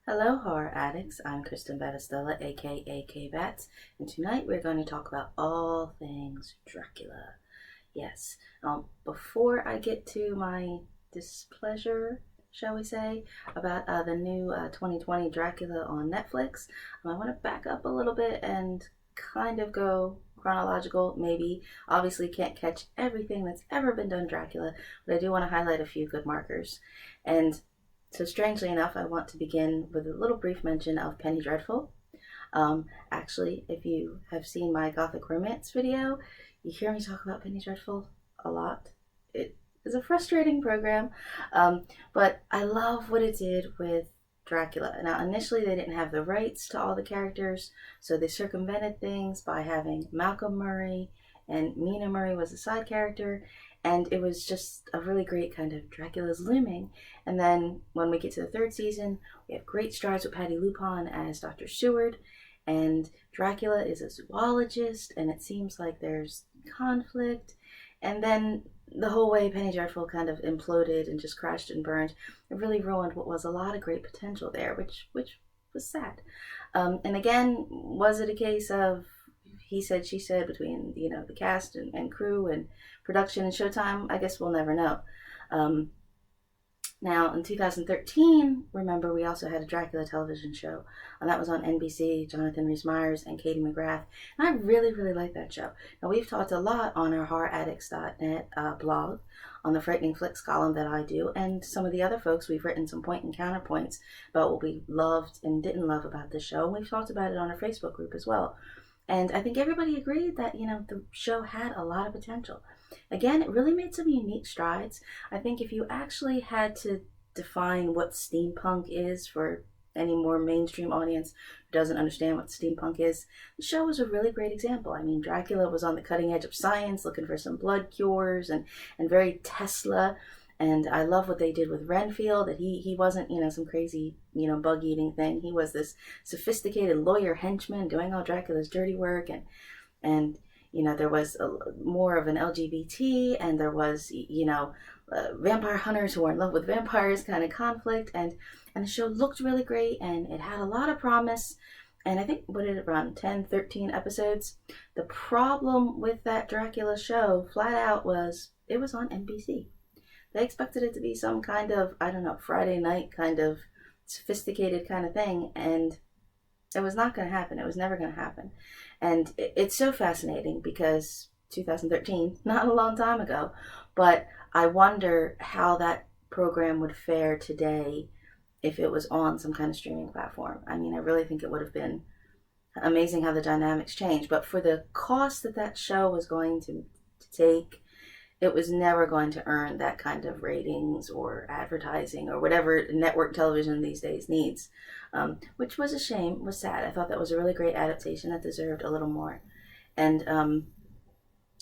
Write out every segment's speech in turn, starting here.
Hello, horror addicts. I'm Kristin Battestella, aka Kbatz, and tonight we're going to talk about all things Dracula. Yes. Before I get to my displeasure, shall we say, about the new 2020 Dracula on Netflix, I want to back up a little bit and kind of go chronological, maybe. Obviously, can't catch everything that's ever been done Dracula, but I do want to highlight a few good markers. And so, strangely enough, I want to begin with a little brief mention of Penny Dreadful. Actually, if you have seen my Gothic Romance video, you hear me talk about Penny Dreadful a lot. It is a frustrating program, but I love what it did with Dracula. Now, initially, they didn't have the rights to all the characters, so they circumvented things by having Malcolm Murray, and Mina Murray was a side character, and it was just a really great kind of Dracula's looming. And then when we get to the third season, we have great strides with Patti LuPone as Dr. Seward, and Dracula is a zoologist, and it seems like there's conflict. And then the whole way Penny Dreadful kind of imploded and just crashed and burned, it really ruined what was a lot of great potential there, which was sad. And again, was it a case of he said, she said between the cast and crew and production and Showtime? I guess we'll never know. Now, in 2013, remember, we also had a Dracula television show, and that was on NBC, Jonathan Rhys Meyers and Katie McGrath, and I really, really like that show. Now, we've talked a lot on our horroraddicts.net blog, on the Frightening Flicks column that I do, and some of the other folks, we've written some point and counterpoints about what we loved and didn't love about the show, and we've talked about it on our Facebook group as well. And I think everybody agreed that, the show had a lot of potential. Again, it really made some unique strides. I think if you actually had to define what steampunk is for any more mainstream audience who doesn't understand what steampunk is, the show was a really great example. I mean, Dracula was on the cutting edge of science, looking for some blood cures and very Tesla. And I love what they did with Renfield, that he wasn't, some crazy, bug-eating thing. He was this sophisticated lawyer henchman doing all Dracula's dirty work. And there was more of an LGBT, and there was, vampire hunters who were in love with vampires kind of conflict. And the show looked really great, and it had a lot of promise. And I think, what did it run, 10, 13 episodes? The problem with that Dracula show, flat out, was it was on NBC. They expected it to be some kind of, Friday night kind of sophisticated kind of thing, and it was not going to happen. It was never going to happen. And it's so fascinating because 2013, not a long time ago, but I wonder how that program would fare today if it was on some kind of streaming platform. I mean, I really think it would have been amazing how the dynamics changed. But for the cost that show was going to take, it was never going to earn that kind of ratings or advertising or whatever network television these days needs, which was a shame, was sad. I thought that was a really great adaptation that deserved a little more. And,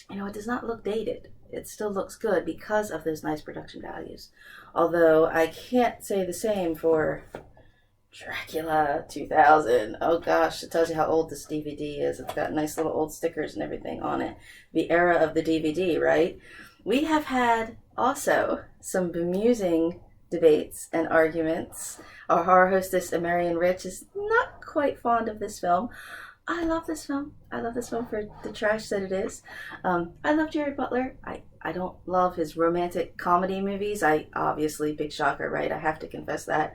it does not look dated. It still looks good because of those nice production values. Although I can't say the same for Dracula 2000. Oh gosh, it tells you how old this DVD is. It's got nice little old stickers and everything on it. The era of the DVD, right? We have had also some bemusing debates and arguments. Our horror hostess, Marion Rich, is not quite fond of this film. I love this film. I love this film for the trash that it is. I love Gerard Butler. I don't love his romantic comedy movies. Obviously, big shocker, right? I have to confess that.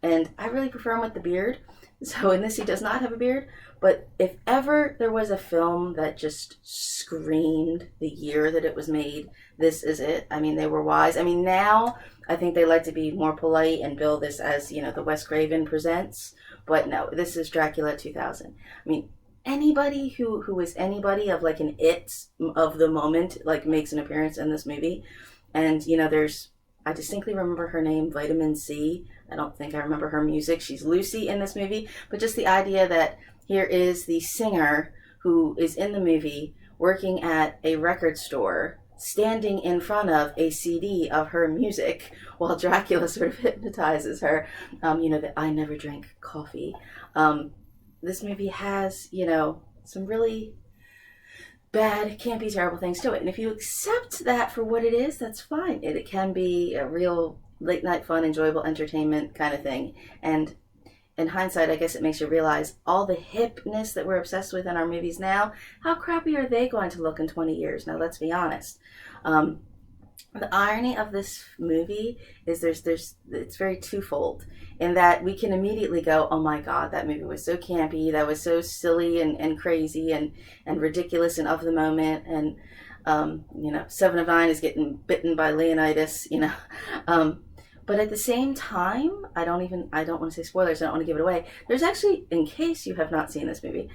And I really prefer him with the beard. So in this, he does not have a beard. But if ever there was a film that just screamed the year that it was made, this is it. I mean, they were wise. I mean, now I think they like to be more polite and bill this as, the Wes Craven Presents. But no, this is Dracula 2000. I mean, anybody who is anybody of like an it of the moment, like, makes an appearance in this movie. And, I distinctly remember her name, Vitamin C. I don't think I remember her music. She's Lucy in this movie. But just the idea that here is the singer who is in the movie working at a record store, standing in front of a CD of her music while Dracula sort of hypnotizes her. That I never drank coffee. This movie has, some really bad, campy, terrible things to it. And if you accept that for what it is, that's fine. It can be a real late night fun, enjoyable entertainment kind of thing. And in hindsight, I guess it makes you realize all the hipness that we're obsessed with in our movies now, how crappy are they going to look in 20 years? Now, let's be honest. The irony of this movie is it's very twofold in that we can immediately go, oh my God, that movie was so campy, that was so silly and crazy and ridiculous and of the moment, and Seven of Nine is getting bitten by Leonidas, but at the same time, I don't want to say spoilers, I don't want to give it away. There's actually, in case you have not seen this movie,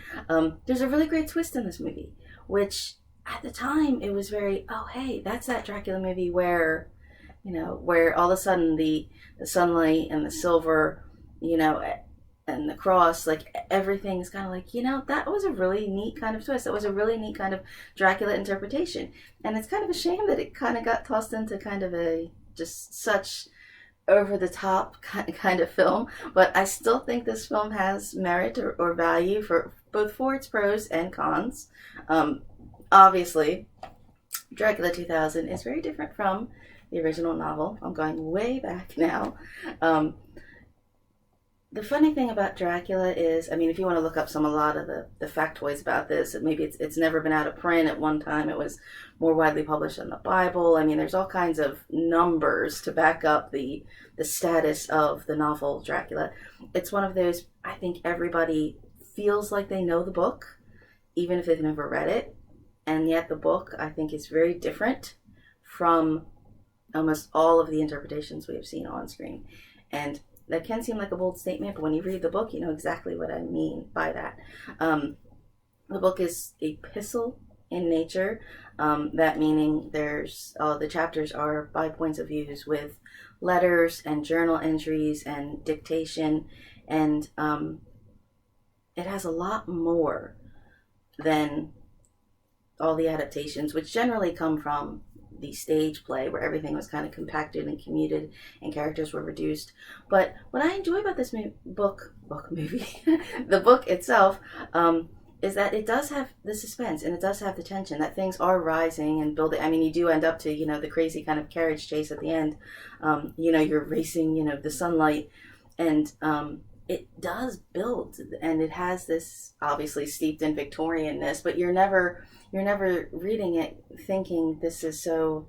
there's a really great twist in this movie, which at the time it was very, oh hey, that's that Dracula movie where all of a sudden the sunlight and the silver, and the cross, like everything's kind of like, that was a really neat kind of twist. That was a really neat kind of Dracula interpretation. And it's kind of a shame that it kind of got tossed into kind of a just such over the top kind of film. But I still think this film has merit or value for its pros and cons. Obviously, Dracula 2000 is very different from the original novel. I'm going way back now. The funny thing about Dracula is, if you want to look up a lot of the factoids about this, maybe it's never been out of print. At one time it was more widely published than the Bible. There's all kinds of numbers to back up the status of the novel Dracula. It's one of those, I think everybody feels like they know the book, even if they've never read it. And yet the book, I think, is very different from almost all of the interpretations we have seen on screen. And that can seem like a bold statement, but when you read the book, you know exactly what I mean by that. The book is epistle in nature, that meaning the chapters are by points of views with letters and journal entries and dictation, and it has a lot more than all the adaptations, which generally come from the stage play where everything was kind of compacted and commuted and characters were reduced. But what I enjoy about this movie, the book itself, is that it does have the suspense and it does have the tension that things are rising and building. You do end up to, the crazy kind of carriage chase at the end. You're racing, the sunlight, and it does build, and it has this obviously steeped in Victorianness, but you're never reading it thinking this is so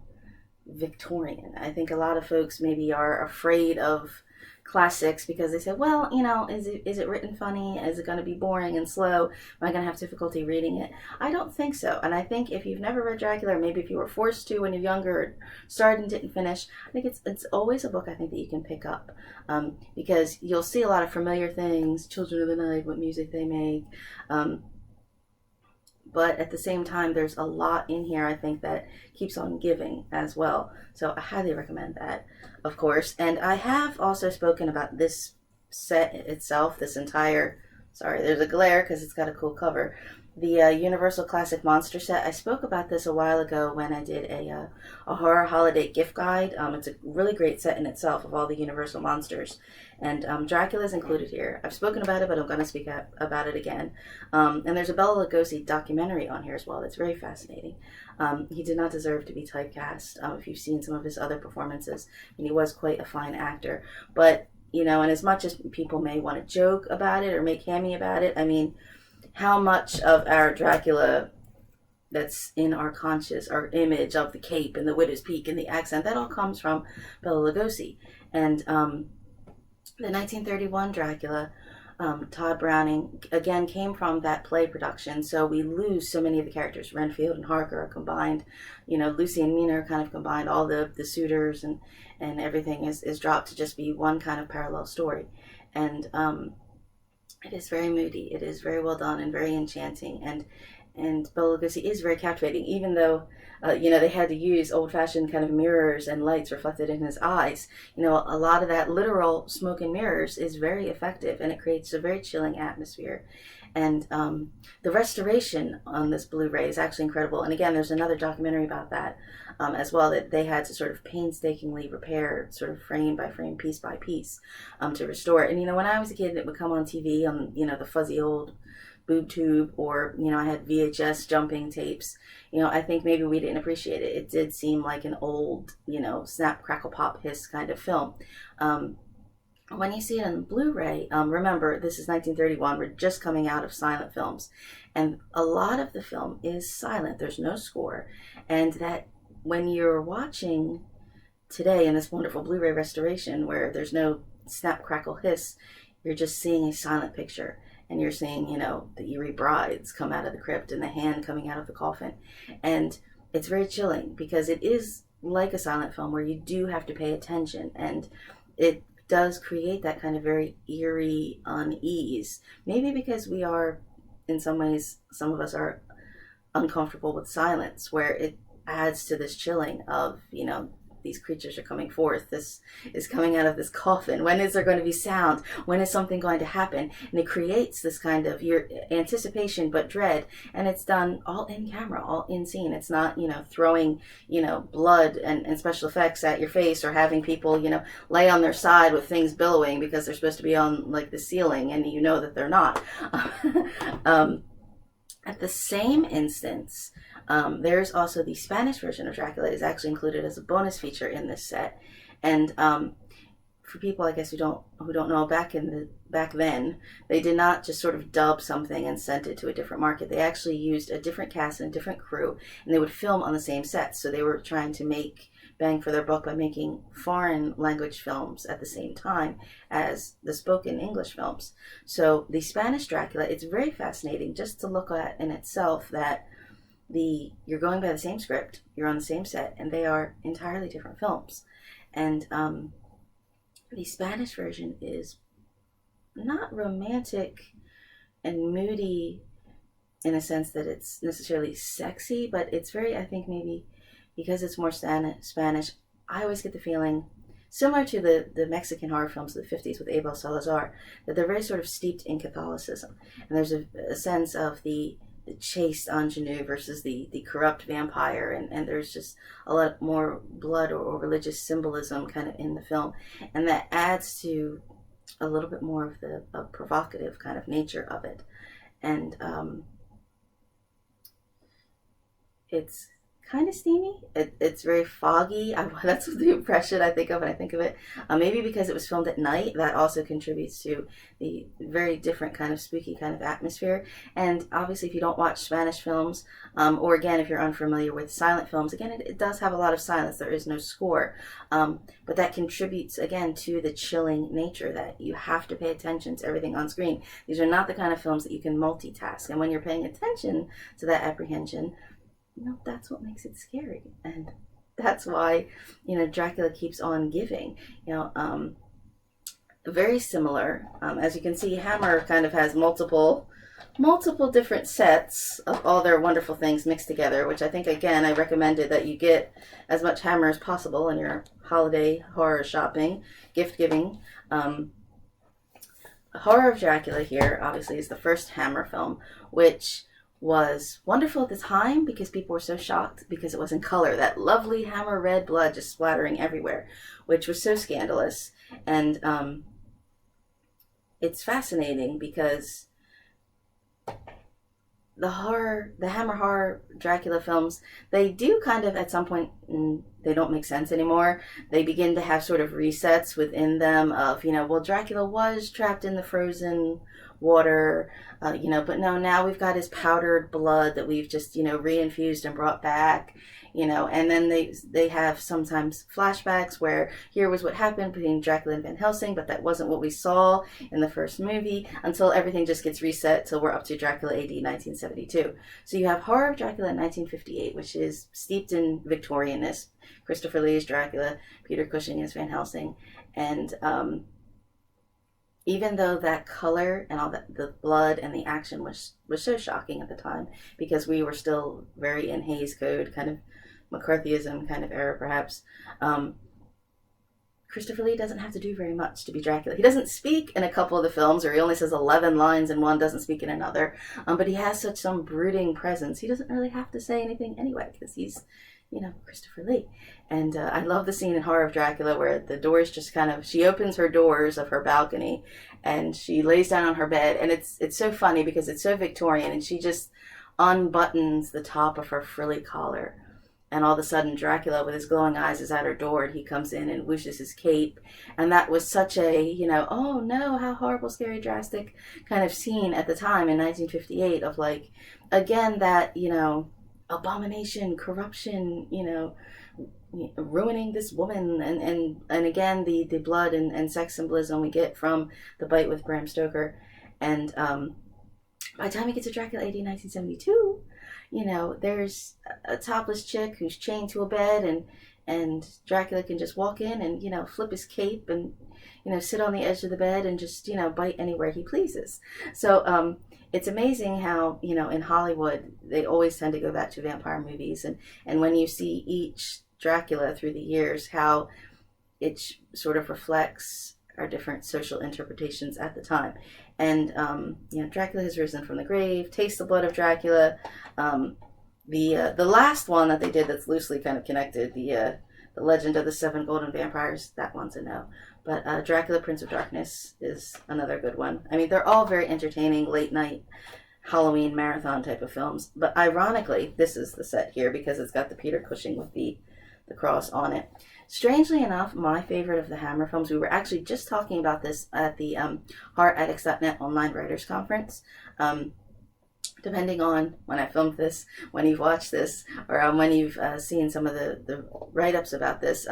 Victorian. I think a lot of folks maybe are afraid of classics because they say, well, is it written funny? Is it going to be boring and slow? Am I going to have difficulty reading it? I don't think so. And I think if you've never read Dracula, or maybe if you were forced to when you're younger, or started and didn't finish, I think it's always a book I think that you can pick up, because you'll see a lot of familiar things, Children of the Night, what music they make, but at the same time, there's a lot in here, I think, that keeps on giving as well. So I highly recommend that, of course. And I have also spoken about this set itself, there's a glare because it's got a cool cover. The Universal Classic Monster set. I spoke about this a while ago when I did a horror holiday gift guide. It's a really great set in itself of all the Universal monsters. And Dracula is included here. I've spoken about it, but I'm going to speak about it again. And there's a Bela Lugosi documentary on here as well that's very fascinating. He did not deserve to be typecast. If you've seen some of his other performances, and he was quite a fine actor. But, and as much as people may want to joke about it or make hammy about it, how much of our Dracula that's in our conscious, our image of the cape and the widow's peak and the accent, that all comes from Bela Lugosi. And the 1931 Dracula, Todd Browning, again, came from that play production, so we lose so many of the characters. Renfield and Harker are combined, Lucy and Mina are kind of combined, all the suitors and everything is dropped to just be one kind of parallel story. And it is very moody. It is very well done and very enchanting. And Bela Lugosi is very captivating, even though, they had to use old-fashioned kind of mirrors and lights reflected in his eyes. A lot of that literal smoke and mirrors is very effective, and it creates a very chilling atmosphere. And the restoration on this Blu-ray is actually incredible. And again, there's another documentary about that as well, that they had to sort of painstakingly repair, sort of frame by frame, piece by piece, to restore it. And when I was a kid, it would come on TV on the fuzzy old boob tube, or I had VHS jumping tapes. I think maybe we didn't appreciate it. It did seem like an old snap, crackle, pop, hiss kind of film. when you see it on Blu-ray, remember this is 1931. We're just coming out of silent films, and a lot of the film is silent. There's no score, and that when you're watching today in this wonderful Blu-ray restoration where there's no snap, crackle, hiss, you're just seeing a silent picture, and you're seeing, the eerie brides come out of the crypt and the hand coming out of the coffin, and it's very chilling because it is like a silent film where you do have to pay attention, and it does create that kind of very eerie unease. Maybe because we are, in some ways, some of us are uncomfortable with silence, where it adds to this chilling of, these creatures are coming forth. This is coming out of this coffin. When is there going to be sound? When is something going to happen? And it creates this kind of your anticipation but dread. And it's done all in camera, all in scene. It's not, throwing, blood and special effects at your face, or having people, lay on their side with things billowing because they're supposed to be on like the ceiling and that they're not. At the same instance, there's also the Spanish version of Dracula is actually included as a bonus feature in this set, and for people, I guess, who don't know, back then, they did not just sort of dub something and send it to a different market. They actually used a different cast and a different crew, and they would film on the same set. So they were trying to make bang for their buck by making foreign language films at the same time as the spoken English films. So the Spanish Dracula, it's very fascinating just to look at in itself that you're going by the same script, you're on the same set, and they are entirely different films. And the Spanish version is not romantic and moody in a sense that it's necessarily sexy, but it's very, I think maybe because it's more Spanish, I always get the feeling, similar to the Mexican horror films of the 50s with Abel Salazar, that they're very sort of steeped in Catholicism. And there's a sense of the chaste ingenue versus the corrupt vampire, and there's just a lot more blood or religious symbolism kind of in the film, and that adds to a little bit more of the provocative kind of nature of it. And it's kind of steamy. It's very foggy. That's the impression I think of when I think of it. Maybe because it was filmed at night, that also contributes to the very different kind of spooky kind of atmosphere. And obviously, if you don't watch Spanish films, or again, if you're unfamiliar with silent films, again, it does have a lot of silence. There is no score. But that contributes, again, to the chilling nature that you have to pay attention to everything on screen. These are not the kind of films that you can multitask. And when you're paying attention to that apprehension, that's what makes it scary, and that's why Dracula keeps on giving. Very similar. As you can see, Hammer kind of has multiple different sets of all their wonderful things mixed together, which I think, again, I recommended that you get as much Hammer as possible in your holiday horror shopping, gift giving. Horror of Dracula here obviously is the first Hammer film, which was wonderful at the time because people were so shocked because it was in color. That lovely Hammer red blood just splattering everywhere, which was so scandalous. And it's fascinating because the Hammer horror Dracula films, they do kind of at some point, they don't make sense anymore. They begin to have sort of resets within them of, Dracula was trapped in the frozen water, but no, now we've got his powdered blood that we've just, reinfused and brought back, and then they have sometimes flashbacks where here was what happened between Dracula and Van Helsing, but that wasn't what we saw in the first movie, until everything just gets reset till we're up to Dracula AD 1972. So you have Horror of Dracula in 1958, which is steeped in Victorianness. Christopher Lee is Dracula, Peter Cushing is Van Helsing, and even though that color and all that, the blood and the action was so shocking at the time, because we were still very in Hays Code, kind of McCarthyism kind of era perhaps, Christopher Lee doesn't have to do very much to be Dracula. He doesn't speak in a couple of the films, or he only says 11 lines in one, doesn't speak in another, but he has some brooding presence. He doesn't really have to say anything anyway, because he's Christopher Lee. And I love the scene in Horror of Dracula where the doors just she opens her doors of her balcony and she lays down on her bed, and it's so funny because it's so Victorian, and she just unbuttons the top of her frilly collar, and all of a sudden Dracula with his glowing eyes is at her door, and he comes in and whooshes his cape. And that was such a, oh no, how horrible, scary, drastic kind of scene at the time in 1958 of like, again, that, abomination, corruption, ruining this woman, and again the blood and sex symbolism we get from the bite with Bram Stoker. And by the time we get to Dracula AD 1972, there's a topless chick who's chained to a bed, and Dracula can just walk in and flip his cape and sit on the edge of the bed and just bite anywhere he pleases. So it's amazing how in Hollywood they always tend to go back to vampire movies, and when you see each Dracula through the years, how it sort of reflects our different social interpretations at the time. And Dracula has risen from the grave, Taste the Blood of Dracula, the last one that they did that's loosely kind of connected, the Legend of the Seven Golden Vampires, that one's a no. But Dracula, Prince of Darkness is another good one. I mean, they're all very entertaining, late night Halloween marathon type of films. But ironically, this is the set here because it's got the Peter Cushing with the cross on it. Strangely enough, my favorite of the Hammer films, we were actually just talking about this at the horroraddicts.net online writers conference. Depending on when I filmed this, when you've watched this, or when you've seen some of the write-ups about this,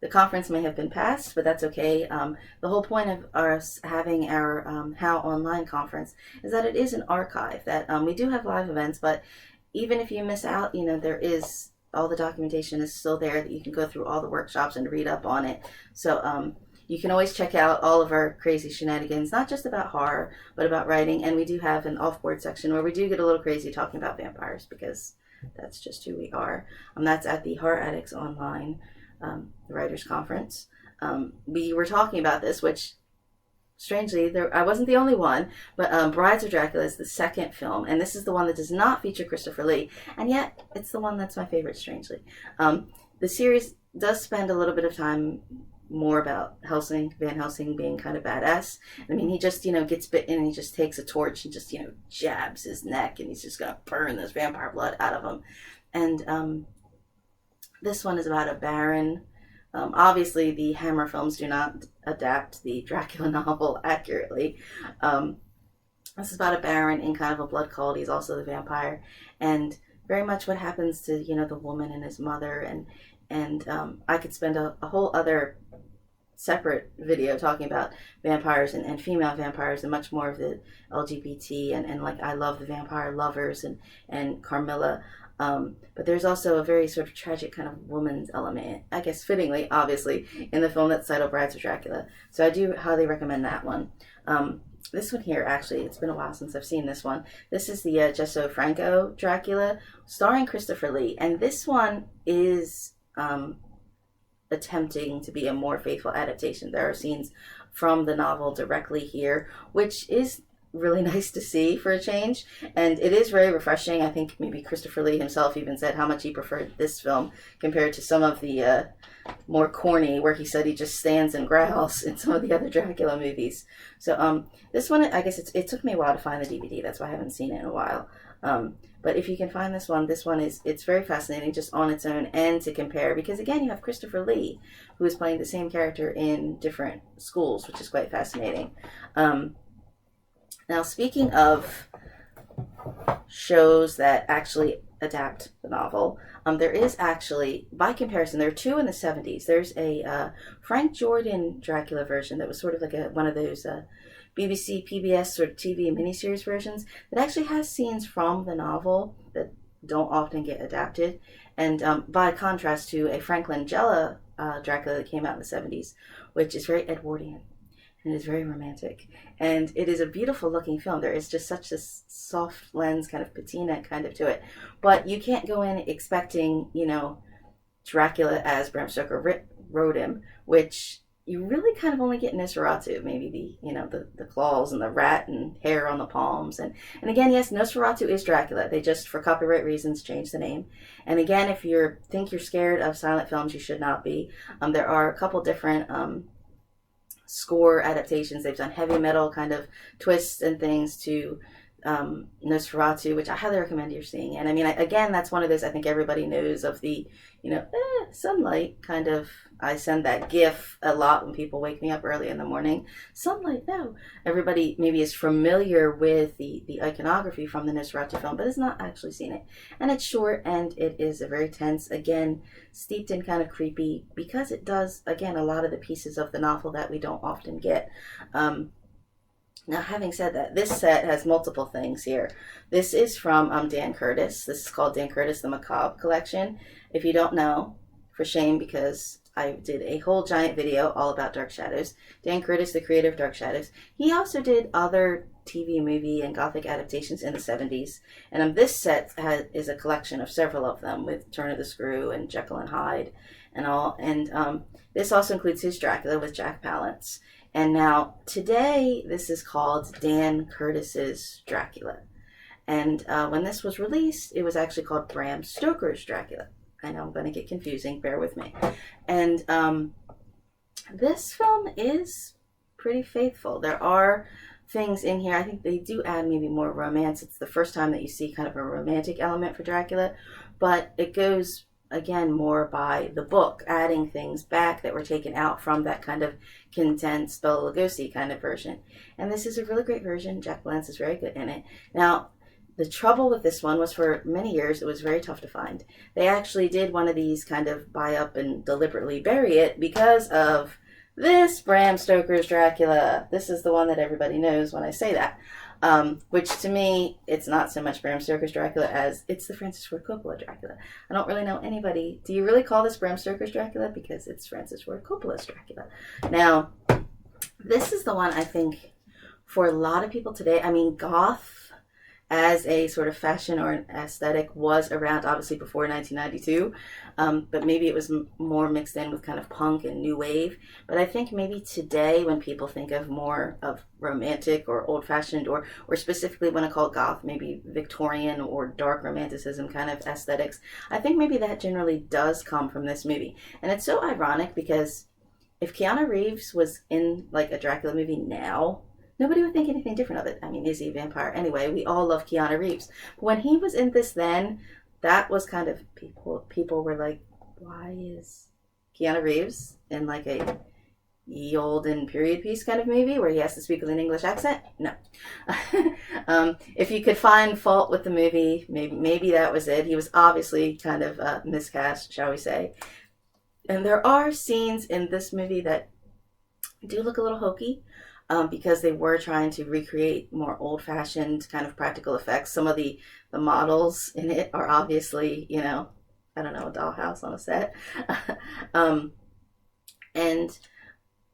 the conference may have been passed, but that's okay. The whole point of us having our How Online conference is that it is an archive, that we do have live events, but even if you miss out, there is, all the documentation is still there that you can go through all the workshops and read up on it. So you can always check out all of our crazy shenanigans, not just about horror, but about writing. And we do have an off-board section where we do get a little crazy talking about vampires, because that's just who we are. That's at the Horror Addicts Online Writers Conference. We were talking about this, which strangely, I wasn't the only one, but Brides of Dracula is the second film, and this is the one that does not feature Christopher Lee, and yet it's the one that's my favorite, strangely. The series does spend a little bit of time more about Van Helsing being kind of badass. I mean, he just, gets bitten and he just takes a torch and just, jabs his neck, and he's just going to burn this vampire blood out of him. And this one is about a baron. Obviously, the Hammer films do not adapt the Dracula novel accurately. This is about a baron in kind of a blood cult. He's also the vampire, and very much what happens to the woman and his mother. And I could spend a whole other separate video talking about vampires and female vampires and much more of the LGBT and like I love the vampire lovers and Carmilla. But there's also a very sort of tragic kind of woman's element, I guess fittingly, obviously, in the film that's titled Brides of Dracula. So I do highly recommend that one. This one here, actually, it's been a while since I've seen this one. This is the Gesso Franco Dracula, starring Christopher Lee. And this one is attempting to be a more faithful adaptation. There are scenes from the novel directly here, which is really nice to see for a change, and it is very refreshing. I think maybe Christopher Lee himself even said how much he preferred this film compared to some of the more corny, where he said he just stands and growls in some of the other Dracula movies. So this one, I guess it took me a while to find the DVD, that's why I haven't seen it in a while. But if you can find this one it's very fascinating just on its own, and to compare, because again, you have Christopher Lee, who is playing the same character in different schools, which is quite fascinating. Now, speaking of shows that actually adapt the novel, there is actually, by comparison, there are two in the 70s. There's a Frank Jordan Dracula version that was sort of like one of those BBC, PBS sort of TV miniseries versions that actually has scenes from the novel that don't often get adapted. And by contrast to a Frank Langella Dracula that came out in the 70s, which is very Edwardian. And it is very romantic. And it is a beautiful looking film. There is just such this soft lens, kind of patina kind of to it. But you can't go in expecting, Dracula as Bram Stoker wrote him, which you really kind of only get Nosferatu. Maybe the claws and the rat and hair on the palms. And again, yes, Nosferatu is Dracula. They just, for copyright reasons, changed the name. And again, if you think you're scared of silent films, you should not be. There are a couple different score adaptations. They've done heavy metal kind of twists and things to Nosferatu, which I highly recommend you're seeing. And I mean, again, that's one of those I think everybody knows of the, sunlight kind of. I send that GIF a lot when people wake me up early in the morning. Sunlight, no. Everybody maybe is familiar with the iconography from the Nosferatu film, but has not actually seen it. And it's short, and it is a very tense, again, steeped in kind of creepy, because it does, again, a lot of the pieces of the novel that we don't often get. Now, having said that, this set has multiple things here. This is from Dan Curtis. This is called Dan Curtis, The Macabre Collection. If you don't know, for shame, because I did a whole giant video all about Dark Shadows. Dan Curtis, the creator of Dark Shadows. He also did other TV, movie, and Gothic adaptations in the 70s. And this set is a collection of several of them, with Turn of the Screw and Jekyll and Hyde and all. And this also includes his Dracula with Jack Palance. And now, today, this is called Dan Curtis's Dracula. And when this was released, it was actually called Bram Stoker's Dracula. I know I'm going to get confusing, bear with me. And this film is pretty faithful. There are things in here, I think they do add maybe more romance. It's the first time that you see kind of a romantic element for Dracula, but it goes, again, more by the book, adding things back that were taken out from that kind of condensed Bela Lugosi kind of version. And this is a really great version. Jack Palance is very good in it. Now, the trouble with this one was for many years it was very tough to find. They actually did one of these kind of buy up and deliberately bury it because of this Bram Stoker's Dracula. This is the one that everybody knows when I say that. Which to me, it's not so much Bram Stoker's Dracula as it's the Francis Ford Coppola Dracula. I don't really know anybody. Do you really call this Bram Stoker's Dracula? Because it's Francis Ford Coppola's Dracula. Now, this is the one I think for a lot of people today, I mean, goth as a sort of fashion or an aesthetic was around obviously before 1992, but maybe it was more mixed in with kind of punk and new wave. But I think maybe today when people think of more of romantic or old-fashioned or specifically when I call it goth, maybe Victorian or dark romanticism kind of aesthetics, I think maybe that generally does come from this movie. And it's so ironic because if Keanu Reeves was in like a Dracula movie now, nobody would think anything different of it. I mean, is he a vampire? Anyway, we all love Keanu Reeves. But when he was in this then, that was kind of, people were like, why is Keanu Reeves in like a ye olden period piece kind of movie where he has to speak with an English accent? No. If you could find fault with the movie, maybe that was it. He was obviously kind of miscast, shall we say. And there are scenes in this movie that do look a little hokey. Because they were trying to recreate more old-fashioned kind of practical effects. Some of the models in it are obviously, I don't know, a dollhouse on a set. And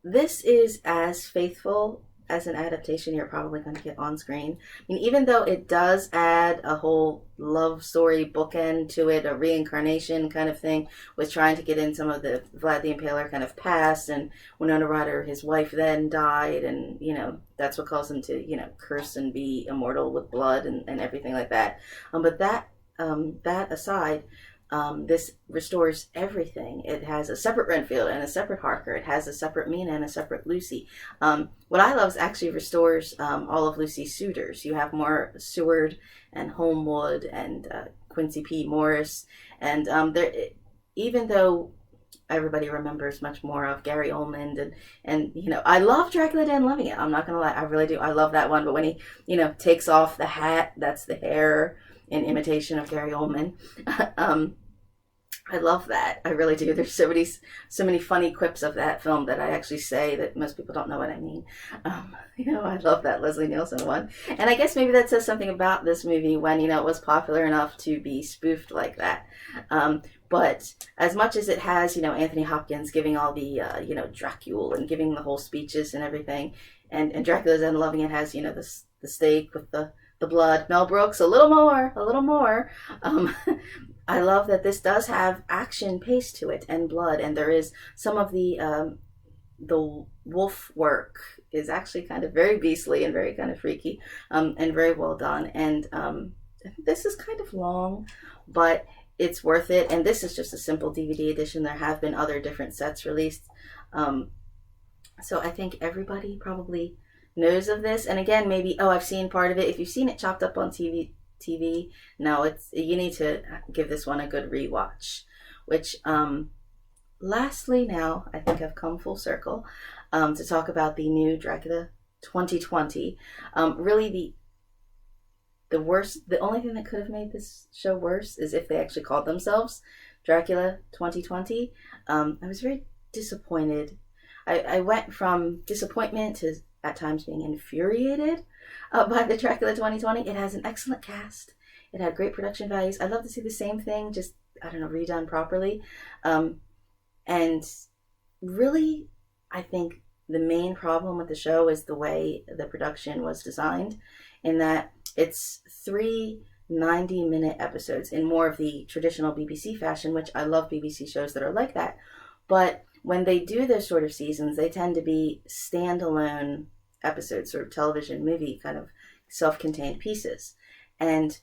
this is as faithful as an adaptation you're probably going to get on screen. I mean, even though it does add a whole love story bookend to it, a reincarnation kind of thing, with trying to get in some of the Vlad the Impaler kind of past, and Winona Ryder, his wife, then died, and, that's what caused him to, curse and be immortal with blood and everything like that. But that aside, this restores everything. It has a separate Renfield and a separate Harker. It has a separate Mina and a separate Lucy. What I love is actually restores all of Lucy's suitors. You have more Seward and Holmwood and Quincy P. Morris. And even though everybody remembers much more of Gary Oldman and I love Dracula Dead and Loving It. I'm not going to lie. I really do. I love that one. But when he, takes off the hat, that's the hair in imitation of Gary Oldman. I love that. I really do. There's so many funny quips of that film that I actually say that most people don't know what I mean. I love that Leslie Nielsen one. And I guess maybe that says something about this movie when, it was popular enough to be spoofed like that. But as much as it has, Anthony Hopkins giving all the, Dracula and giving the whole speeches and everything, and Dracula's Dead and Loving It has, the steak with the blood. Mel Brooks, a little more. I love that this does have action pace to it and blood, and there is some of the wolf work is actually kind of very beastly and very kind of freaky, and very well done. And this is kind of long, but it's worth it. And this is just a simple DVD edition. There have been other different sets released, so I think everybody probably knows of this. And again, maybe, oh, I've seen part of it. If you've seen it chopped up on TV, no, you need to give this one a good rewatch. Which, lastly, now I think I've come full circle to talk about the new Dracula 2020. Really, the worst, the only thing that could have made this show worse is if they actually called themselves Dracula 2020. I was very disappointed. I went from disappointment to at times being infuriated by the Dracula 2020. It has an excellent cast. It had great production values. I'd love to see the same thing, just, I don't know, redone properly. And really, I think the main problem with the show is the way the production was designed, in that it's 3 90-minute episodes in more of the traditional BBC fashion, which I love BBC shows that are like that. But when they do those sort of seasons, they tend to be standalone episodes, sort of television movie kind of self-contained pieces. And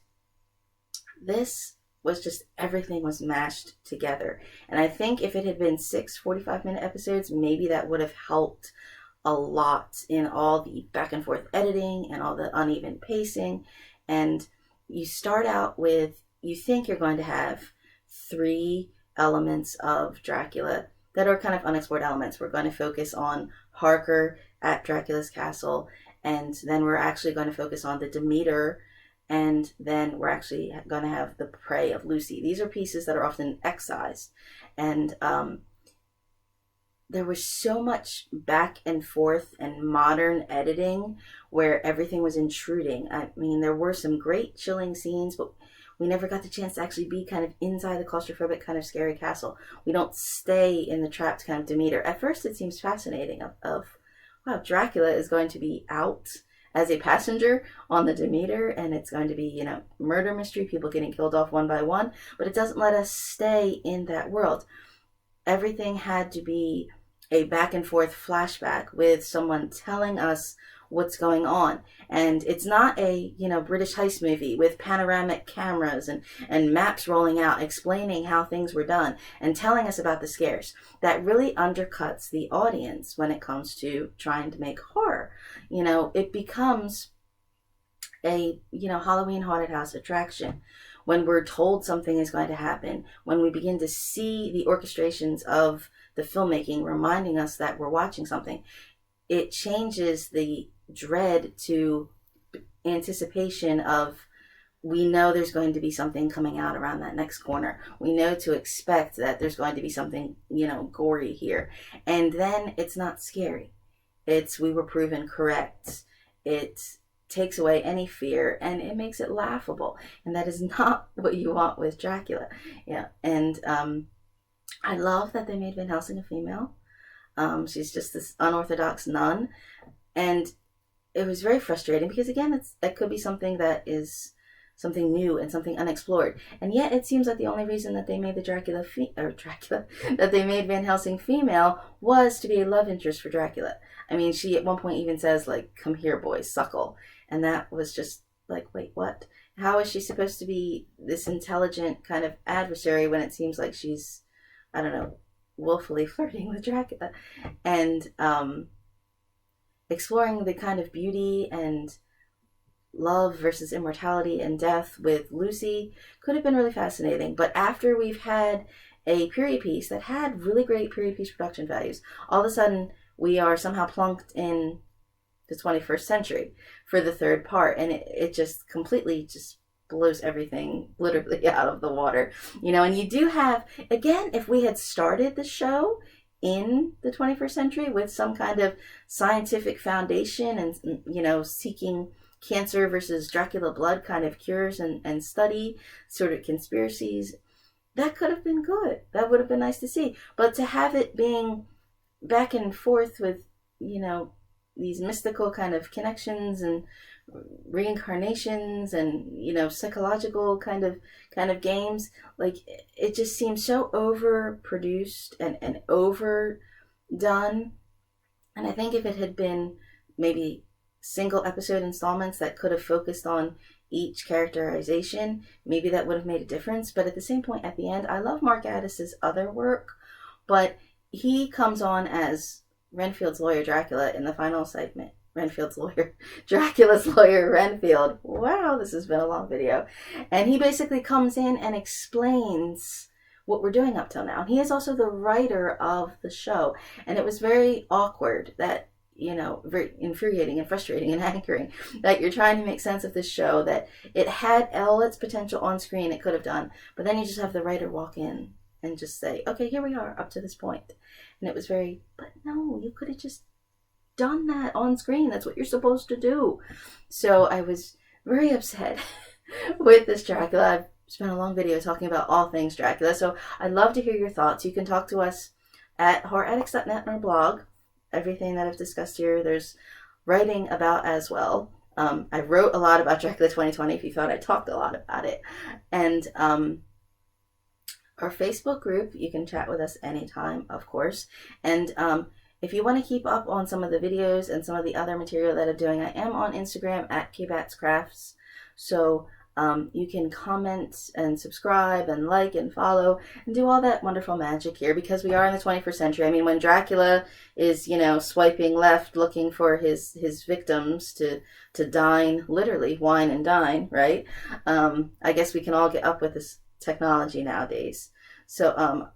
this was just, everything was mashed together. And I think if it had been 6 45-minute episodes, maybe that would have helped a lot in all the back and forth editing and all the uneven pacing. And you start out with, you think you're going to have 3 elements of Dracula that are kind of unexplored elements. We're going to focus on Harker at Dracula's castle, and then we're actually going to focus on the Demeter, and then we're actually going to have the prey of Lucy. These are pieces that are often excised, and there was so much back and forth and modern editing where everything was intruding. I mean, there were some great chilling scenes, but we never got the chance to actually be kind of inside the claustrophobic kind of scary castle. We don't stay in the trapped kind of Demeter. At first it seems fascinating of wow, Dracula is going to be out as a passenger on the Demeter, and it's going to be, you know, murder mystery, people getting killed off one by one, but it doesn't let us stay in that world. Everything had to be a back and forth flashback with someone telling us what's going on. And it's not a, you know, British heist movie with panoramic cameras and maps rolling out explaining how things were done and telling us about the scares. That really undercuts the audience when it comes to trying to make horror. You know, it becomes a, you know, Halloween haunted house attraction when we're told something is going to happen, when we begin to see the orchestrations of the filmmaking reminding us that we're watching something. It changes the dread to anticipation of, we know there's going to be something coming out around that next corner. We know to expect that there's going to be something, you know, gory here. And then it's not scary. It's, we were proven correct. It takes away any fear and it makes it laughable. And that is not what you want with Dracula. Yeah. And I love that they made Van Helsing a female. She's just this unorthodox nun. And it was very frustrating because, again, it could be something that is something new and something unexplored. And yet it seems like the only reason that they made the that they made Van Helsing female was to be a love interest for Dracula. I mean, she at one point even says, like, "Come here, boy, suckle." And that was just like, wait, what? How is she supposed to be this intelligent kind of adversary when it seems like she's, I don't know, willfully flirting with Dracula? And exploring the kind of beauty and love versus immortality and death with Lucy could have been really fascinating. But after we've had a period piece that had really great period piece production values, all of a sudden we are somehow plunked in the 21st century for the third part, and it just completely just blows everything literally out of the water, you know. And you do have, again, if we had started the show in the 21st century with some kind of scientific foundation and, you know, seeking cancer versus Dracula blood kind of cures and study sort of conspiracies, that could have been good. That would have been nice to see. But to have it being back and forth with, you know, these mystical kind of connections and reincarnations and, you know, psychological kind of games, like, it just seems so overproduced and overdone. And I think if it had been maybe single episode installments that could have focused on each characterization, maybe that would have made a difference. But at the same point, at the end, I love Mark Addis's other work, but he comes on as Renfield's lawyer Dracula in the final segment Renfield's lawyer, Dracula's lawyer, Renfield. Wow, this has been a long video. And he basically comes in and explains what we're doing up till now. And he is also the writer of the show. And it was very awkward that, very infuriating and frustrating and anchoring that you're trying to make sense of this show, that it had all its potential on screen, it could have done. But then you just have the writer walk in and just say, okay, here we are up to this point. And it was but no, you could have just done that on screen. That's what you're supposed to do. So I was very upset with this Dracula. I've spent a long video talking about all things Dracula, so I'd love to hear your thoughts. You can talk to us at horroraddicts.net on our blog. Everything that I've discussed here, there's writing about as well. I wrote a lot about Dracula 2020 if you thought I talked a lot about it. And our Facebook group, you can chat with us anytime, of course. And if you want to keep up on some of the videos and some of the other material that I'm doing, I am on Instagram at Kbatz Crafts. So you can comment and subscribe and like and follow and do all that wonderful magic here, because we are in the 21st century. I mean, when Dracula is, swiping left looking for his victims to dine, literally wine and dine, right? I guess we can all get up with this technology nowadays. So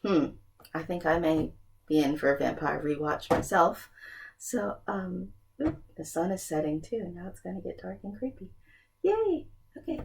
I think I may be in for a vampire rewatch myself. So the sun is setting too. Now it's going to get dark and creepy. Yay! Okay.